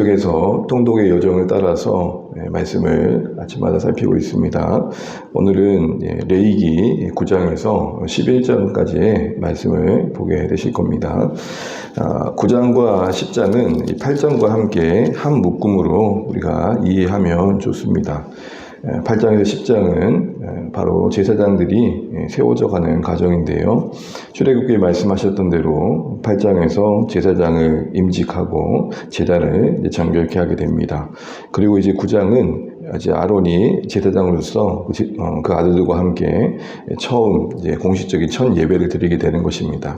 계속해서 통독의 여정을 따라서 말씀을 아침마다 살피고 있습니다. 오늘은 레위기 9장에서 11장까지의 말씀을 보게 되실 겁니다. 9장과 10장은 8장과 함께 한 묶음으로 우리가 이해하면 좋습니다. 8장에서 10장은 바로 제사장들이 세워져 가는 과정인데요. 출애굽기에 말씀하셨던 대로 8장에서 제사장을 임직하고 제단을 정결케 하게 됩니다. 그리고 이제 9장은 이제 아론이 제사장으로서 그 아들들과 함께 처음 이제 공식적인 첫 예배를 드리게 되는 것입니다.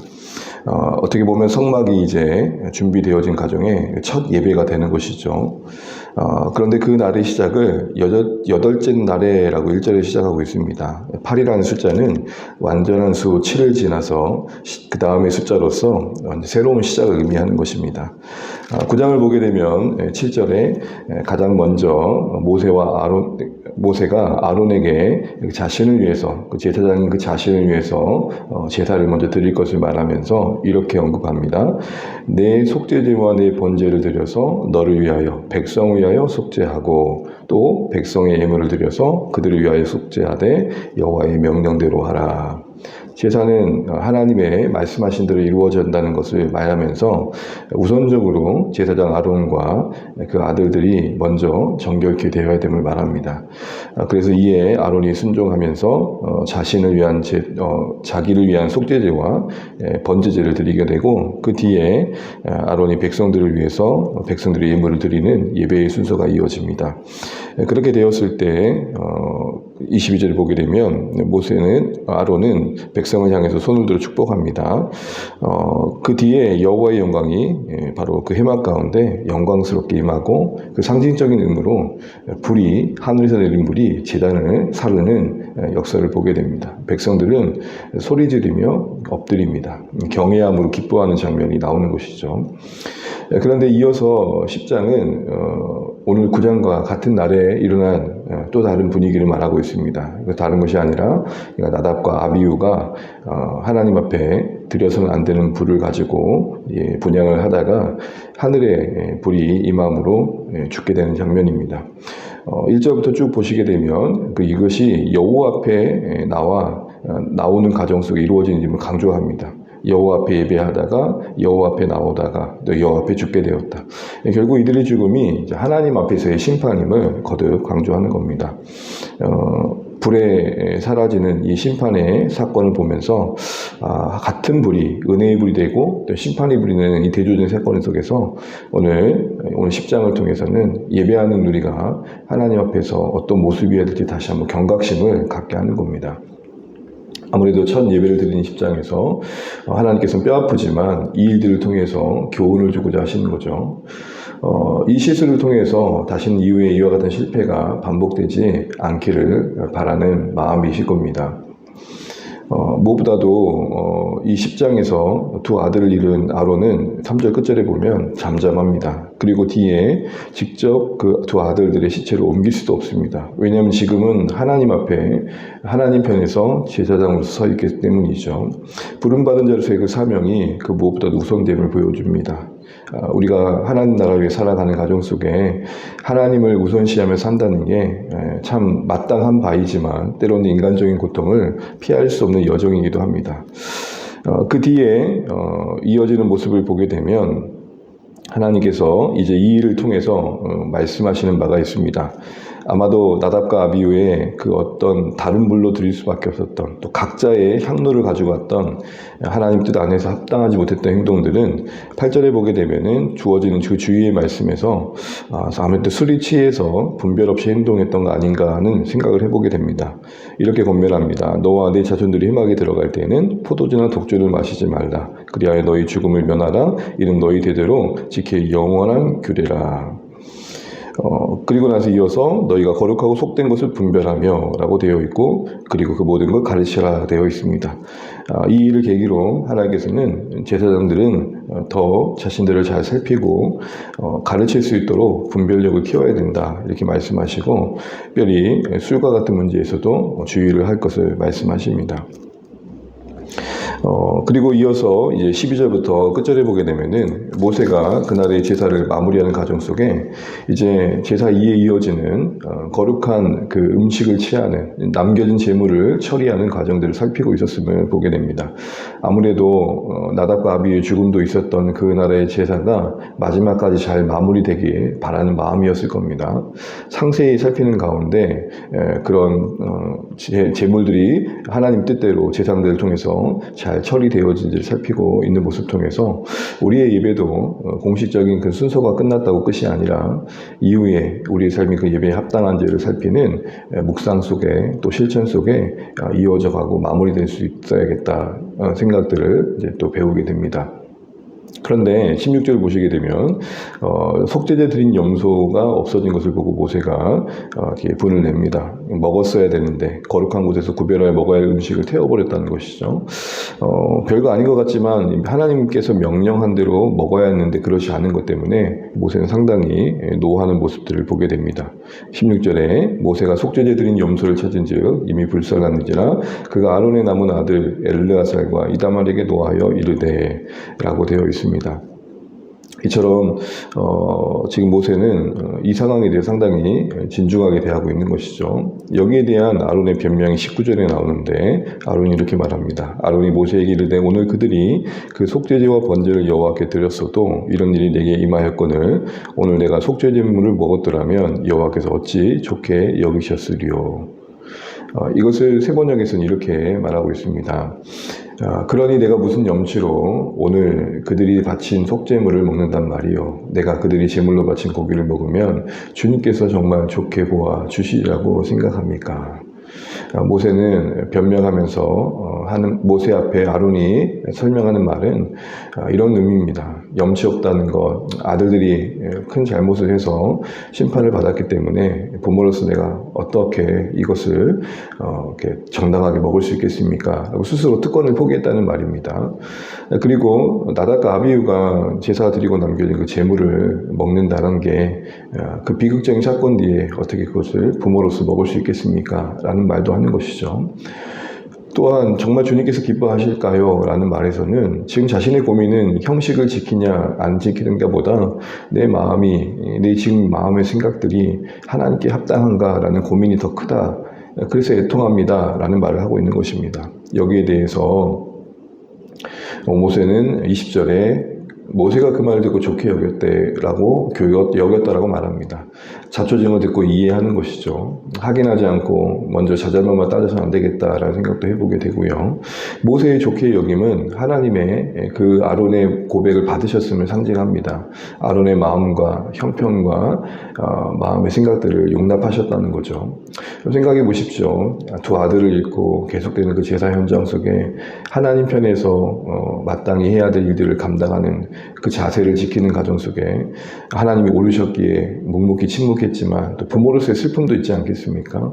어떻게 보면 성막이 이제 준비되어진 가정에 첫 예배가 되는 것이죠. 그런데 그 날의 시작을 여덟째 날에라고 1절에 시작하고 있습니다. 8이라는 숫자는 완전한 수 7을 지나서 그 다음의 숫자로서 새로운 시작을 의미하는 것입니다. 9장을 보게 되면 7절에 가장 먼저 모세가 아론에게 자신을 위해서, 그 제사장인 그 자신을 위해서 제사를 먼저 드릴 것을 말하면서 이렇게 언급합니다. 내 속죄제와 내 번제를 드려서 너를 위하여 백성을 위하여 속죄하고 또 백성의 예물을 드려서 그들을 위하여 속죄하되 여호와의 명령대로 하라. 제사는 하나님의 말씀하신 대로 이루어진다는 것을 말하면서 우선적으로 제사장 아론과 그 아들들이 먼저 정결케 되어야 됨을 말합니다. 그래서 이에 아론이 순종하면서 자기를 위한 속죄제와 번제제를 드리게 되고, 그 뒤에 아론이 백성들을 위해서 백성들의 예물을 드리는 예배의 순서가 이어집니다. 그렇게 되었을 때 22절을 보게 되면 아론은 백성을 향해서 손을 들어 축복합니다. 그 뒤에 여호와의 영광이 바로 그 회막 가운데 영광스럽게 임하고, 그 상징적인 의미로 하늘에서 내린 불이 제단을 사르는 역사를 보게 됩니다. 백성들은 소리 지르며 엎드립니다. 경외함으로 기뻐하는 장면이 나오는 것이죠. 그런데 이어서 10장은 오늘 9장과 같은 날에 일어난 또 다른 분위기를 말하고 있습니다. 다른 것이 아니라 나답과 아비후가 하나님 앞에 드려서는 안 되는 불을 가지고 분향을 하다가 하늘에 불이 임함으로 죽게 되는 장면입니다. 1절부터 쭉 보시게 되면 이것이 여호와 앞에 나오는 과정 속에 이루어진 일을 강조합니다. 여호와 앞에 예배하다가 여호와 앞에 나오다가 또 여호와 앞에 죽게 되었다. 결국 이들의 죽음이 하나님 앞에서의 심판임을 거듭 강조하는 겁니다. 불에 사라지는 이 심판의 사건을 보면서 같은 불이 은혜의 불이 되고 또 심판의 불이 되는 이 대조적인 사건 속에서 오늘 10장을 통해서는 예배하는 우리가 하나님 앞에서 어떤 모습이어야 될지 다시 한번 경각심을 갖게 하는 겁니다. 아무래도 첫 예배를 드리는 10장에서 하나님께서는 뼈아프지만 이 일들을 통해서 교훈을 주고자 하시는 거죠. 이 실수를 통해서 다시는 이후에 이와 같은 실패가 반복되지 않기를 바라는 마음이실 겁니다. 무엇보다도 이 10장에서 두 아들을 잃은 아론은 3절 끝절에 보면 잠잠합니다. 그리고 뒤에 직접 그 두 아들들의 시체를 옮길 수도 없습니다. 왜냐하면 지금은 하나님 앞에 하나님 편에서 제사장으로서 서 있기 때문이죠. 부름받은 자로서의 그 사명이 그 무엇보다도 우선됨을 보여줍니다. 우리가 하나님 나라를 위해 살아가는 가정 속에 하나님을 우선시하며 산다는 게 참 마땅한 바이지만 때로는 인간적인 고통을 피할 수 없는 여정이기도 합니다. 그 뒤에 이어지는 모습을 보게 되면 하나님께서 이제 이 일을 통해서 말씀하시는 바가 있습니다. 아마도 나답과 아비후의 그 어떤 다른 불로 드릴 수밖에 없었던, 또 각자의 향로를 가지고 왔던 하나님 뜻 안에서 합당하지 못했던 행동들은 8절에 보게 되면은 주어지는 그 주위의 말씀에서 아무래도 술이 취해서 분별 없이 행동했던 거 아닌가 하는 생각을 해보게 됩니다. 이렇게 권면합니다. 너와 내 자손들이 회막에 들어갈 때에는 포도주나 독주를 마시지 말라. 그리하여 너희 죽음을 면하라. 이는 너희 대대로 지킬 영원한 규례라. 그리고 나서 이어서 너희가 거룩하고 속된 것을 분별하며 라고 되어 있고, 그리고 그 모든 걸 가르치라 되어 있습니다. 이 일을 계기로 하나님께서는 제사장들은 더 자신들을 잘 살피고 가르칠 수 있도록 분별력을 키워야 된다 이렇게 말씀하시고, 특별히 술과 같은 문제에서도 주의를 할 것을 말씀하십니다. 그리고 이어서 이제 12절부터 끝절에 보게 되면은 모세가 그날의 제사를 마무리하는 과정 속에 이제 제사 2에 이어지는 거룩한 그 음식을 취하는 남겨진 제물을 처리하는 과정들을 살피고 있었음을 보게 됩니다. 아무래도 나답과 아비의 죽음도 있었던 그날의 제사가 마지막까지 잘 마무리되길 바라는 마음이었을 겁니다. 상세히 살피는 가운데 그런 제물들이 하나님 뜻대로 제사장들을 통해서 잘 처리되어진지를 살피고 있는 모습 통해서 우리의 예배도 공식적인 그 순서가 끝났다고 끝이 아니라 이후에 우리의 삶이 그 예배에 합당한지를 살피는 묵상 속에 또 실천 속에 이어져 가고 마무리될 수 있어야겠다 생각들을 이제 또 배우게 됩니다. 그런데 16절을 보시게 되면 속죄제 드린 염소가 없어진 것을 보고 모세가 뒤에 분을 냅니다. 먹었어야 되는데 거룩한 곳에서 구별하여 먹어야 할 음식을 태워버렸다는 것이죠. 별거 아닌 것 같지만 하나님께서 명령한 대로 먹어야 했는데 그렇지 않은 것 때문에 모세는 상당히 노하는 모습들을 보게 됩니다. 16절에 모세가 속죄제 드린 염소를 찾은즉 이미 불살랐는지라 그가 아론의 남은 아들 엘르아살과 이다말에게 노하여 이르되 라고 되어 있습니다. 이처럼 지금 모세는 이 상황에 대해 상당히 진중하게 대하고 있는 것이죠. 여기에 대한 아론의 변명이 19절에 나오는데 아론이 이렇게 말합니다. 아론이 모세에게 이르되 오늘 그들이 그 속죄제와 번제를 여호와께 드렸어도 이런 일이 내게 임하였거늘 오늘 내가 속죄제물을 먹었더라면 여호와께서 어찌 좋게 여기셨으리요. 이것을 세번역에서는 이렇게 말하고 있습니다. 그러니 내가 무슨 염치로 오늘 그들이 바친 속죄물을 먹는단 말이요. 내가 그들이 제물로 바친 고기를 먹으면 주님께서 정말 좋게 보아 주시리라고 생각합니까? 모세는 변명하면서 모세 앞에 아론이 설명하는 말은 이런 의미입니다. 염치 없다는 것, 아들들이 큰 잘못을 해서 심판을 받았기 때문에 부모로서 내가 어떻게 이것을 이렇게 정당하게 먹을 수 있겠습니까? 라고 스스로 특권을 포기했다는 말입니다. 그리고 나답과 아비후가 제사 드리고 남겨진 그 제물을 먹는다는 게 그 비극적인 사건 뒤에 어떻게 그것을 부모로서 먹을 수 있겠습니까? 라는 말도 하는 것이죠. 또한 정말 주님께서 기뻐하실까요? 라는 말에서는 지금 자신의 고민은 형식을 지키냐 안 지키는가 보다 내 지금 마음의 생각들이 하나님께 합당한가 라는 고민이 더 크다. 그래서 애통합니다. 라는 말을 하고 있는 것입니다. 여기에 대해서 모세는 20절에 모세가 그 말을 듣고 좋게 여겼다라고 말합니다. 자초지종을 듣고 이해하는 것이죠. 확인하지 않고 먼저 자잘만만 따져서는 안 되겠다라는 생각도 해보게 되고요. 모세의 좋게 여김은 하나님의 그 아론의 고백을 받으셨음을 상징합니다. 아론의 마음과 형편과 마음의 생각들을 용납하셨다는 거죠. 생각해 보십시오. 두 아들을 잃고 계속되는 그 제사 현장 속에 하나님 편에서 마땅히 해야 될 일들을 감당하는 그 자세를 지키는 과정 속에 하나님이 오르셨기에 묵묵히 침묵했지만 또 부모로서의 슬픔도 있지 않겠습니까?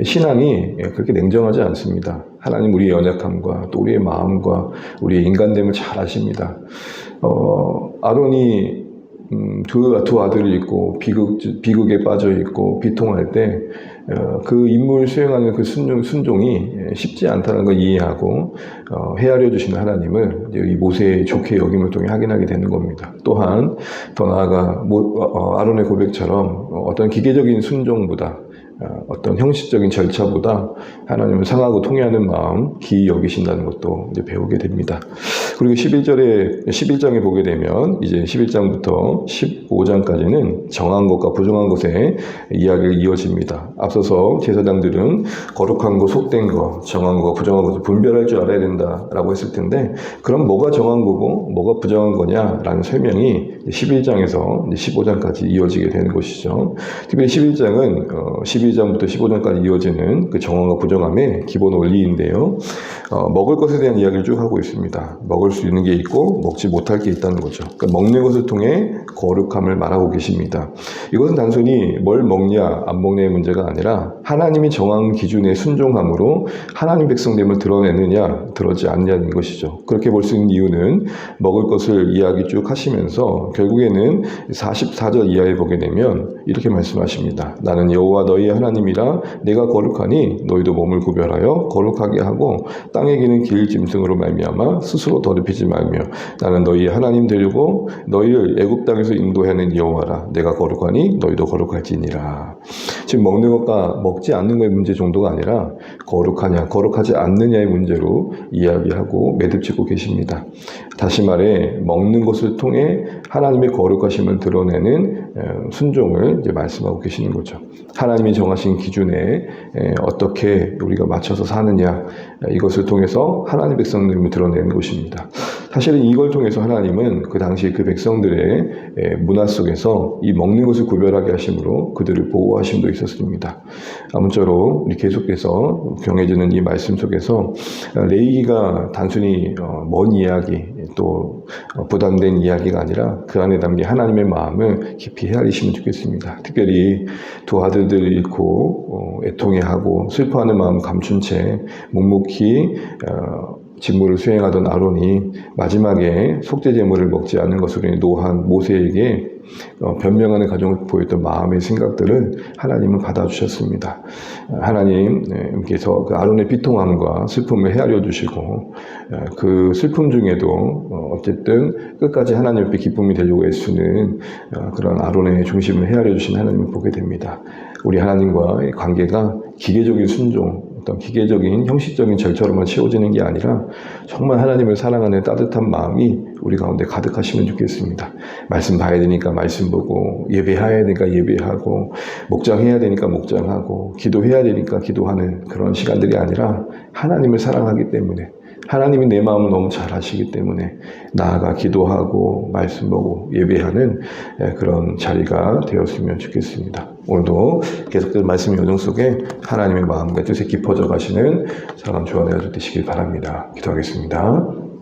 신앙이 그렇게 냉정하지 않습니다. 하나님 우리의 연약함과 또 우리의 마음과 우리의 인간됨을 잘 아십니다. 아론이 두 아들을 잃고 비극에 빠져 있고 비통할 때 그 임무를 수행하는 그 순종이 쉽지 않다는 걸 이해하고 헤아려 주시는 하나님을 이 모세의 좋게 여김을 통해 확인하게 되는 겁니다. 또한 더 나아가 아론의 고백처럼 어떤 기계적인 순종보다 어떤 형식적인 절차보다 하나님을 상하고 통회하는 마음 기이 여기신다는 것도 이제 배우게 됩니다. 그리고 11장에 보게 되면 이제 11장부터 15장까지는 정한 것과 부정한 것의 이야기가 이어집니다. 앞서서 제사장들은 거룩한 것, 속된 것, 정한 것, 부정한 것을 분별할 줄 알아야 된다라고 했을 텐데 그럼 뭐가 정한 거고 뭐가 부정한 거냐라는 설명이 11장에서 15장까지 이어지게 되는 것이죠. 특별히 11장은 12장부터 15장까지 이어지는 그 정함과 부정함의 기본 원리인데요. 먹을 것에 대한 이야기를 쭉 하고 있습니다. 먹을 수 있는 게 있고 먹지 못할 게 있다는 거죠. 그러니까 먹는 것을 통해 거룩함을 말하고 계십니다. 이것은 단순히 뭘 먹냐 안 먹냐의 문제가 아니라 아니라 하나님이 정한 기준에 순종함으로 하나님 백성됨을 드러내느냐 드러지 않느냐는 것이죠. 그렇게 볼 수 있는 이유는 먹을 것을 이야기 쭉 하시면서 결국에는 44절 이하에 보게 되면 이렇게 말씀하십니다. 나는 여호와 너희의 하나님이라 내가 거룩하니 너희도 몸을 구별하여 거룩하게 하고 땅에 기는 길 짐승으로 말미암아 스스로 더럽히지 말며 나는 너희의 하나님 되려고 너희를 애굽 땅에서 인도하는 여호와라 내가 거룩하니 너희도 거룩할지니라. 지금 먹는 것과 먹지 않는 것의 문제 정도가 아니라 거룩하냐 거룩하지 않느냐의 문제로 이야기하고 매듭짓고 계십니다. 다시 말해 먹는 것을 통해 하나님의 거룩하심을 드러내는 순종을 이제 말씀하고 계시는 거죠. 하나님이 정하신 기준에 어떻게 우리가 맞춰서 사느냐 이것을 통해서 하나님 백성됨을 드러내는 것입니다. 사실은 이걸 통해서 하나님은 그 당시 그 백성들의 문화 속에서 이 먹는 것을 구별하게 하심으로 그들을 보호하심도 있었습니다. 아무쪼록 우리 계속해서 경해지는 이 말씀 속에서 레위기가 단순히 먼 이야기 또 부담된 이야기가 아니라 그 안에 담긴 하나님의 마음을 깊이 헤아리시면 좋겠습니다. 특별히 두 아들들을 잃고 애통해하고 슬퍼하는 마음 감춘 채 묵묵히 직무를 수행하던 아론이 마지막에 속죄 제물을 먹지 않는 것으로 노한 모세에게 변명하는 과정을 보였던 마음의 생각들을 하나님은 받아주셨습니다. 하나님께서 그 아론의 비통함과 슬픔을 헤아려 주시고 그 슬픔 중에도 어쨌든 끝까지 하나님 옆에 기쁨이 되려고 애쓰는 그런 아론의 중심을 헤아려 주신 하나님을 보게 됩니다. 우리 하나님과의 관계가 기계적인 순종, 어떤 기계적인 형식적인 절차로만 채워지는 게 아니라 정말 하나님을 사랑하는 따뜻한 마음이 우리 가운데 가득하시면 좋겠습니다. 말씀 봐야 되니까 말씀 보고 예배해야 되니까 예배하고 목장해야 되니까 목장하고 기도해야 되니까 기도하는 그런 시간들이 아니라 하나님을 사랑하기 때문에 하나님이 내 마음을 너무 잘 아시기 때문에 나아가 기도하고 말씀 보고 예배하는 그런 자리가 되었으면 좋겠습니다. 오늘도 계속된 말씀의 여정 속에 하나님의 마음과 뜻에 깊어져 가시는 사랑하는 주안의 아들 되시길 바랍니다. 기도하겠습니다.